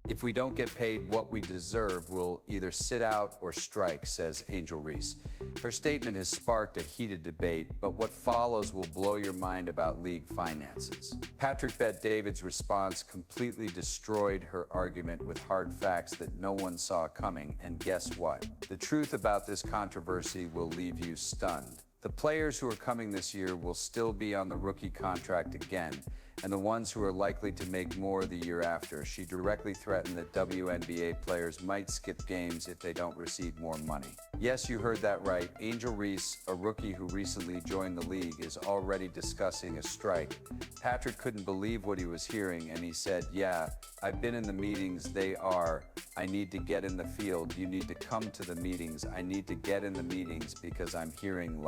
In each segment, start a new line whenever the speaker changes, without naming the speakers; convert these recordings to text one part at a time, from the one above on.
If we don't get paid what we deserve, we'll either sit out or strike, says Angel Reese. Her statement has sparked a heated debate, but what follows will blow your mind about league finances. Patrick Bet-David's response completely destroyed her argument with hard facts that no one saw coming, and guess what? The truth about this controversy will leave you stunned. The players who are coming this year will still be on the rookie contract again, and the ones who are likely to make more the year after. She directly threatened that WNBA players might skip games if they don't receive more money. Yes, you heard that right. Angel Reese, a rookie who recently joined the league, is already discussing a strike. Patrick couldn't believe what he was hearing, and he said, "Yeah, I've been in the meetings. I need to get in the field. You need to come to the meetings. I need to get in the meetings because I'm hearing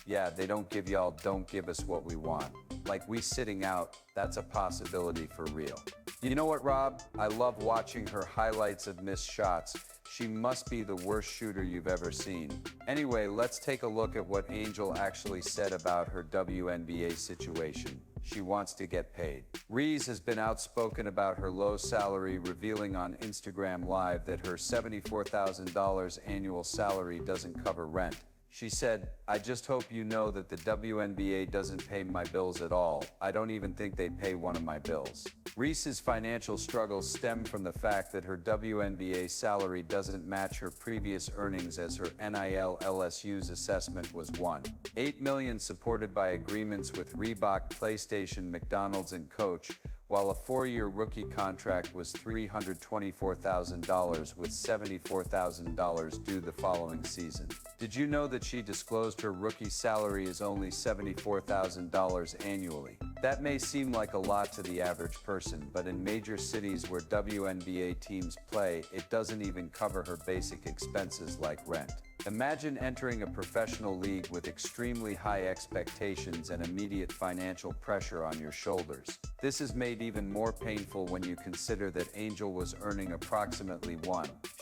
yeah, they don't give us what we want. Like we sitting out, that's a possibility for real." You know what, Rob? I love watching her highlights of missed shots. She must be the worst shooter you've ever seen. Anyway, let's take a look at what Angel actually said about her WNBA situation. She wants to get paid. Reese has been outspoken about her low salary, revealing on Instagram Live that her $74,000 annual salary doesn't cover rent. She said, "I just hope you know that the WNBA doesn't pay my bills at all. I don't even think they pay one of my bills." Reese's financial struggles stem from the fact that her WNBA salary doesn't match her previous earnings, as her NIL LSU's assessment was $1.8 million, supported by agreements with Reebok, PlayStation, McDonald's, and Coach, while a 4-year rookie contract was $324,000 with $74,000 due the following season. Did you know that she disclosed her rookie salary is only $74,000 annually? That may seem like a lot to the average person, but in major cities where WNBA teams play, it doesn't even cover her basic expenses like rent. Imagine entering a professional league with extremely high expectations and immediate financial pressure on your shoulders. This is made even more painful when you consider that Angel was earning approximately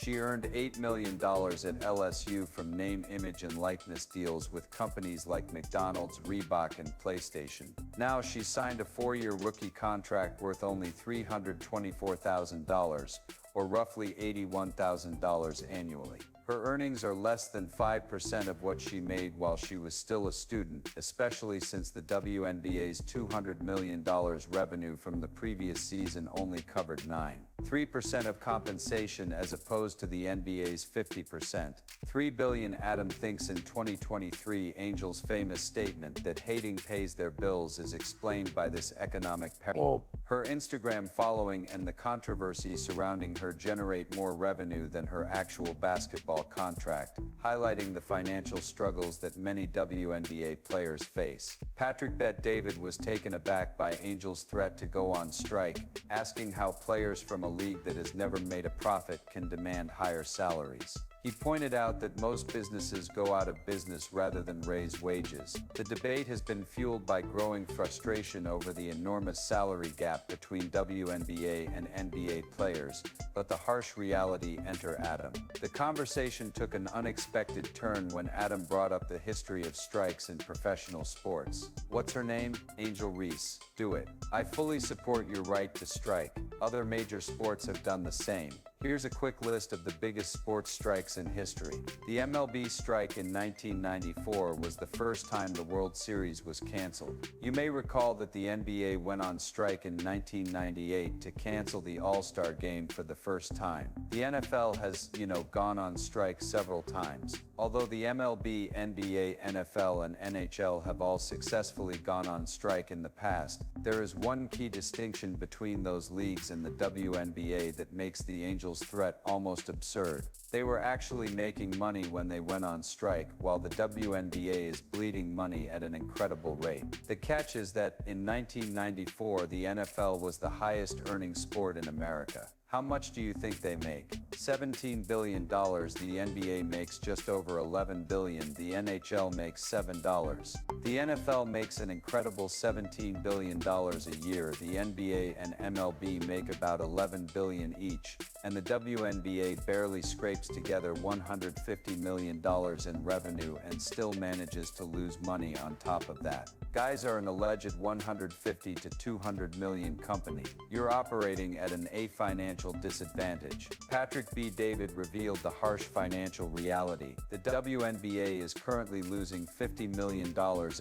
She earned $8 million at LSU from name, image, and likeness deals with companies like McDonald's, Reebok, and PlayStation. Now she signed a 4-year rookie contract worth only $324,000, or roughly $81,000 annually. Her earnings are less than 5% of what she made while she was still a student, especially since the WNBA's $200 million revenue from the previous season only covered 3% of compensation, as opposed to the NBA's 50%. $3 billion. Adam thinks in 2023, Angel's famous statement that hating pays their bills is explained by this economic peril. Her Instagram following and the controversy surrounding her generate more revenue than her actual basketball contract, highlighting the financial struggles that many WNBA players face. Patrick Bet-David was taken aback by Angel's threat to go on strike, asking how players from a league that has never made a profit can demand higher salaries. He pointed out that most businesses go out of business rather than raise wages. The debate has been fueled by growing frustration over the enormous salary gap between WNBA and NBA players, but the harsh reality enter Adam. The conversation took an unexpected turn when Adam brought up the history of strikes in professional sports. What's her name? Angel Reese. Do it. I fully support your right to strike. Other major sports have done the same. Here's a quick list of the biggest sports strikes in history. The MLB strike in 1994 was the first time the World Series was canceled. You may recall that the NBA went on strike in 1998 to cancel the All-Star Game for the first time. The NFL has, gone on strike several times. Although the MLB, NBA, NFL, and NHL have all successfully gone on strike in the past, there is one key distinction between those leagues and the WNBA that makes the Angels' threat almost absurd. They were actually making money when they went on strike, while the WNBA is bleeding money at an incredible rate. The catch is that in 1994, the NFL was the highest earning sport in America. How much do you think they make? $17 billion. The NBA makes just over $11 billion. The NHL makes $7. The NFL makes an incredible $17 billion a year. The NBA and MLB make about $11 billion each. and the WNBA barely scrapes together $150 million in revenue and still manages to lose money on top of that. Guys are an alleged 150 to 200 million company. You're operating at an A financial disadvantage. Patrick B. David revealed the harsh financial reality. The WNBA is currently losing $50 million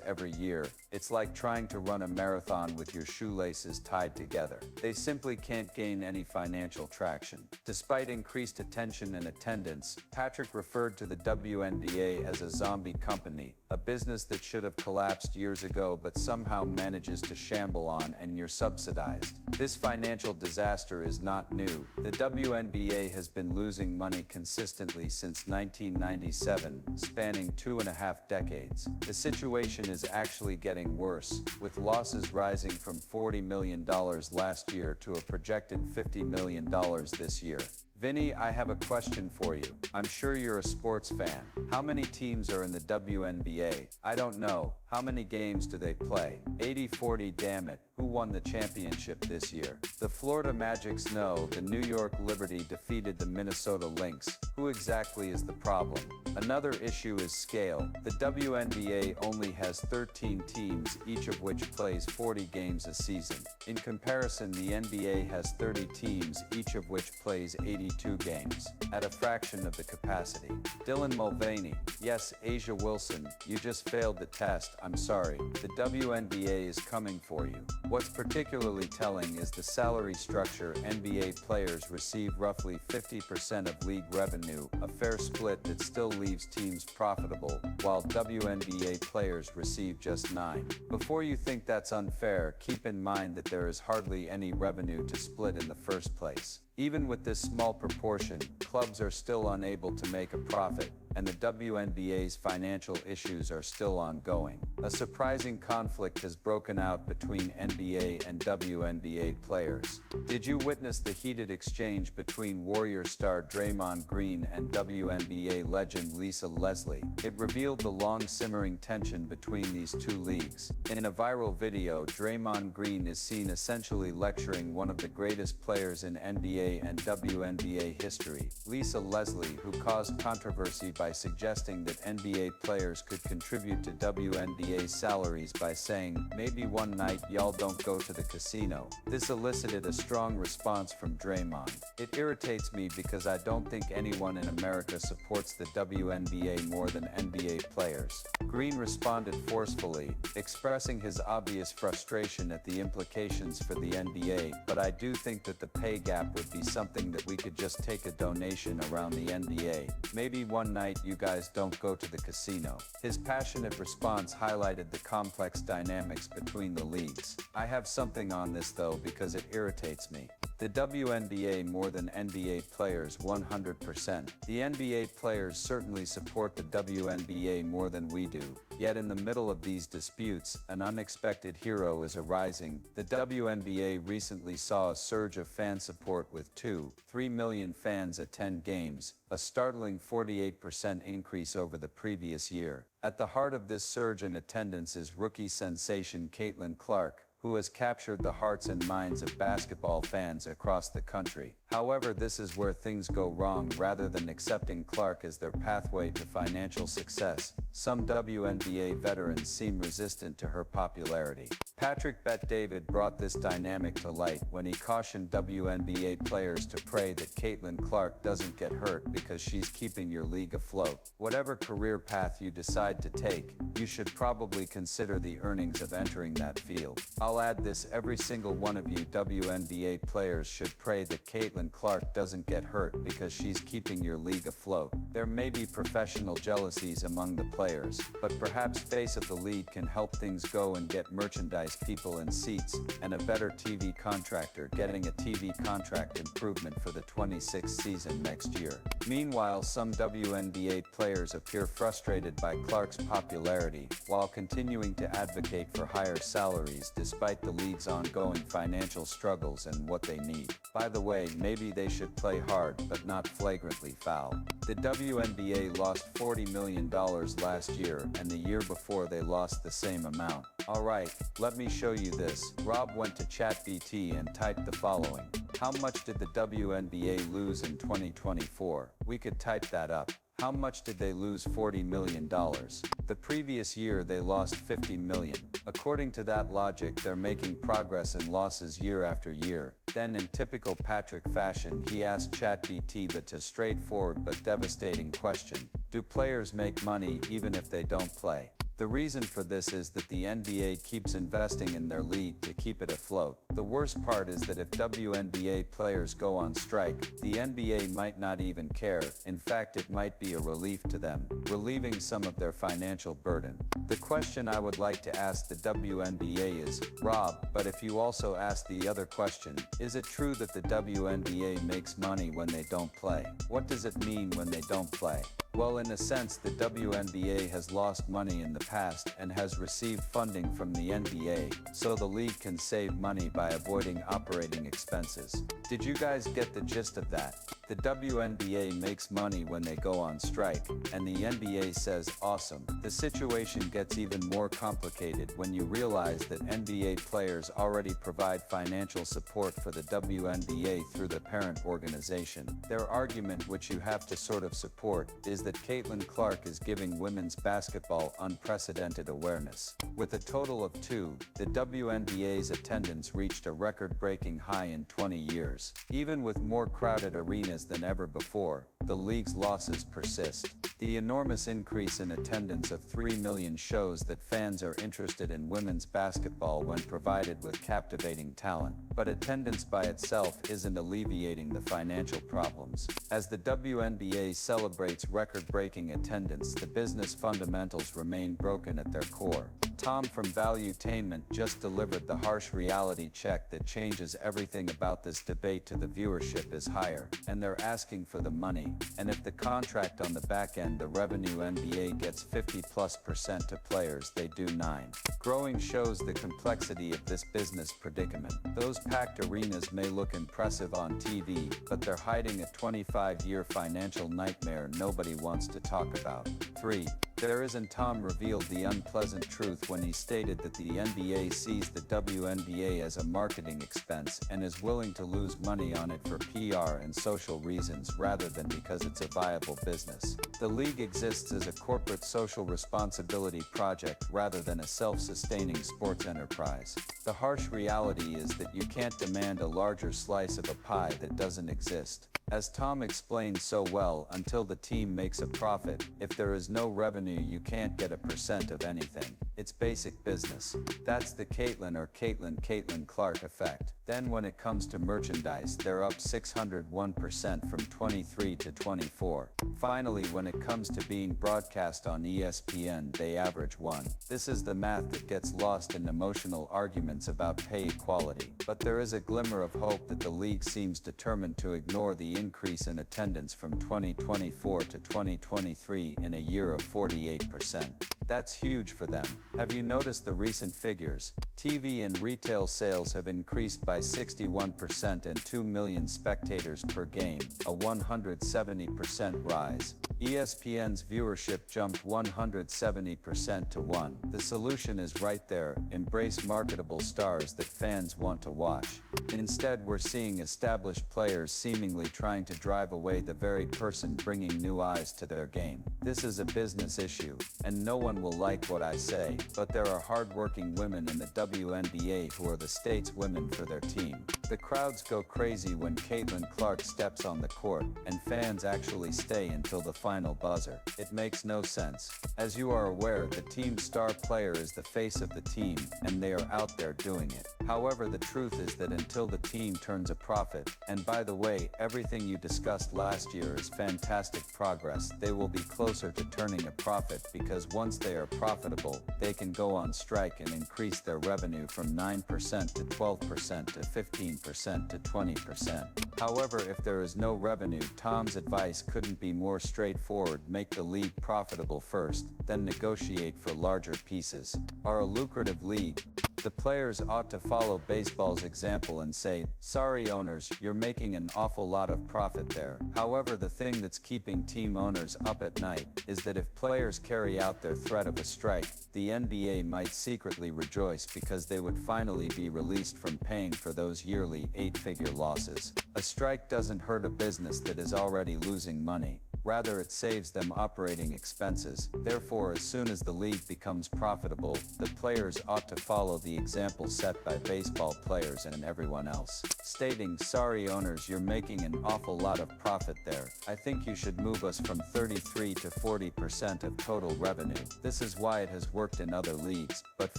every year. It's like trying to run a marathon with your shoelaces tied together. They simply can't gain any financial traction. Despite increased attention and attendance, Patrick referred to the WNBA as a zombie company, a business that should have collapsed years ago but somehow manages to shamble on, and you're subsidized. This financial disaster is not new. The WNBA has been losing money consistently since 1997, spanning 2.5 decades. The situation is actually getting worse, with losses rising from $40 million last year to a projected $50 million this year. Vinny, I have a question for you. I'm sure you're a sports fan. How many teams are in the WNBA? I don't know. How many games do they play? 80-40, damn it. Who won the championship this year? The Florida Magic's no. The New York Liberty defeated the Minnesota Lynx. Who exactly is the problem? Another issue is scale. The WNBA only has 13 teams, each of which plays 40 games a season. In comparison, the NBA has 30 teams, each of which plays 82 games, at a fraction of the capacity. Dylan Mulvaney, yes, Asia Wilson, you just failed the test, I'm sorry. The WNBA is coming for you. What's particularly telling is the salary structure. NBA players receive roughly 50% of league revenue, a fair split that still leaves teams profitable, while WNBA players receive just 9%. Before you think that's unfair, keep in mind that there is hardly any revenue to split in the first place. Even with this small proportion, clubs are still unable to make a profit, and the WNBA's financial issues are still ongoing. A surprising conflict has broken out between NBA and WNBA players. Did you witness the heated exchange between Warrior star Draymond Green and WNBA legend Lisa Leslie? It revealed the long-simmering tension between these two leagues. In a viral video, Draymond Green is seen essentially lecturing one of the greatest players in NBA and WNBA history, Lisa Leslie, who caused controversy by suggesting that NBA players could contribute to WNBA salaries by saying, "Maybe one night y'all don't go to the casino." This elicited a strong response from Draymond. It irritates me because I don't think anyone in America supports the WNBA more than NBA players. Green responded forcefully, expressing his obvious frustration at the implications for the NBA, but I do think that the pay gap would be something that we could just take a donation around the NBA. Maybe one night you guys don't go to the casino. His passionate response highlighted the complex dynamics between the leagues. I have something on this though because it irritates me. The WNBA more than NBA players 100%. The NBA players certainly support the WNBA more than we do. Yet in the middle of these disputes, an unexpected hero is arising. The WNBA recently saw a surge of fan support with 2.3 million fans attend games, a startling 48% increase over the previous year. At the heart of this surge in attendance is rookie sensation Caitlin Clark, who has captured the hearts and minds of basketball fans across the country. However, this is where things go wrong. Rather than accepting Clark as their pathway to financial success, some WNBA veterans seem resistant to her popularity. Patrick Bet-David brought this dynamic to light when he cautioned WNBA players to pray that Caitlin Clark doesn't get hurt because she's keeping your league afloat. Whatever career path you decide to take, you should probably consider the earnings of entering that field. I'll add this: every single one of you WNBA players should pray that Caitlin Clark doesn't get hurt because she's keeping your league afloat. There may be professional jealousies among the players, but perhaps face of the league can help things go and get merchandise, people in seats, and a better TV contractor getting a TV contract improvement for the 26th season next year. Meanwhile, some WNBA players appear frustrated by Clark's popularity, while continuing to advocate for higher salaries despite the league's ongoing financial struggles and what they need. By the way, maybe they should play hard but not flagrantly foul. The WNBA lost $40 million last year, and the year before they lost the same amount. Alright, let Let me show you this. Rob went to ChatGPT and typed the following. How much did the WNBA lose in 2024? We could type that up. How much did they lose? $40 million. The previous year they lost $50 million. According to that logic, they're making progress in losses year after year. Then in typical Patrick fashion, he asked ChatGPT a straightforward but devastating question. Do players make money even if they don't play? The reason for this is that the NBA keeps investing in their league to keep it afloat. The worst part is that if WNBA players go on strike, the NBA might not even care. In fact, it might be a relief to them, relieving some of their financial burden. The question I would like to ask the WNBA is, Rob, but if you also ask the other question, is it true that the WNBA makes money when they don't play? What does it mean when they don't play? Well, in a sense, the WNBA has lost money in the past and has received funding from the NBA, so the league can save money by avoiding operating expenses. Did you guys get the gist of that? The WNBA makes money when they go on strike, and the NBA says, awesome. The situation gets even more complicated when you realize that NBA players already provide financial support for the WNBA through the parent organization. Their argument, which you have to sort of support, is that Caitlin Clark is giving women's basketball unprecedented awareness. With a total of 2, the WNBA's attendance reached a record-breaking high in 20 years. Even with more crowded arenas than ever before, the league's losses persist. The enormous increase in attendance of 3 million shows that fans are interested in women's basketball when provided with captivating talent. But attendance by itself isn't alleviating the financial problems. As the WNBA celebrates record-breaking attendance, the business fundamentals remain broken at their core. Tom from Valuetainment just delivered the harsh reality check that changes everything about this debate. To the viewership is higher, and they're asking for the money. And if the contract on the back end, the revenue NBA gets 50+% to players, they do 9. Growing shows the complexity of this business predicament. Those packed arenas may look impressive on TV, but they're hiding a 25-year financial nightmare nobody wants to talk about. 3. There isn't. Tom revealed the unpleasant truth when he stated that the NBA sees the WNBA as a marketing expense and is willing to lose money on it for PR and social reasons rather than because it's a viable business. The league exists as a corporate social responsibility project rather than a self-sustaining sports enterprise. The harsh reality is that you can't demand a larger slice of a pie that doesn't exist. As Tom explained so well, until the team makes a profit, if there is no revenue, you can't get a percent of anything. It's basic business. That's the Caitlin Clark effect. Then when it comes to merchandise, they're up 601% from 23 to 24. Finally, when it comes to being broadcast on ESPN, they average 1. This is the math that gets lost in emotional arguments about pay equality. But there is a glimmer of hope that the league seems determined to ignore the increase in attendance from 2024 to 2023 in a year of 48%. That's huge for them. Have you noticed the recent figures? TV and retail sales have increased by 61% and 2 million spectators per game, a 170% rise. ESPN's viewership jumped 170% to 1. The solution is right there: embrace marketable stars that fans want to watch. Instead, we're seeing established players seemingly trying to drive away the very person bringing new eyes to their game. This is a business issue, and no one will like what I say, but there are hardworking women in the WNBA who are the state's women for their team. The crowds go crazy when Caitlin Clark steps on the court, and fans actually stay until the final buzzer. It makes no sense. As you are aware, the team's star player is the face of the team, and they are out there doing it. However, the truth is that until the team turns a profit, and by the way, everything you discussed last year is fantastic progress, they will be closer to turning a profit, because once they are profitable, they can go on strike and increase their revenue from 9% to 12% to 15% to 20%. However, if there is no revenue, Tom's advice couldn't be more straightforward: make the league profitable first, then negotiate for larger pieces. Are a lucrative league. The players ought to follow baseball's example and say, "Sorry owners, you're making an awful lot of profit there." However, the thing that's keeping team owners up at night is that if players carry out their threat of a strike, the NBA might secretly rejoice because they would finally be released from paying for those yearly 8-figure losses. A strike doesn't hurt a business that is already losing money. Rather, it saves them operating expenses. Therefore, as soon as the league becomes profitable, the players ought to follow the example set by baseball players and everyone else, stating, "Sorry owners, you're making an awful lot of profit there. I think you should move us from 33 to 40% of total revenue." This is why it has worked in other leagues. But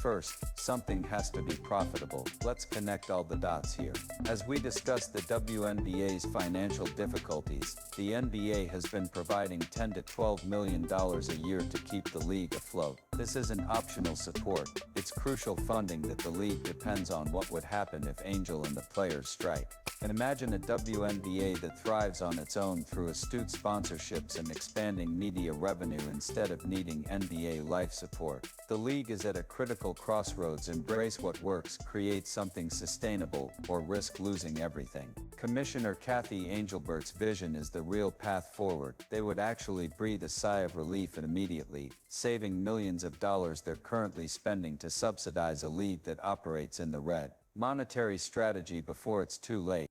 first, something has to be profitable. Let's connect all the dots here. As we discussed the WNBA's financial difficulties, the NBA has been providing $10 to $12 million a year to keep the league afloat. This isn't optional support, it's crucial funding that the league depends on. What would happen if Angel and the players strike? And imagine a WNBA that thrives on its own through astute sponsorships and expanding media revenue instead of needing NBA life support. The league is at a critical crossroads. Embrace what works, create something sustainable, or risk losing everything. Commissioner Kathy Angelbert's vision is the real path forward. They would actually breathe a sigh of relief immediately, saving millions of dollars they're currently spending to subsidize a league that operates in the red. Monetary strategy before it's too late.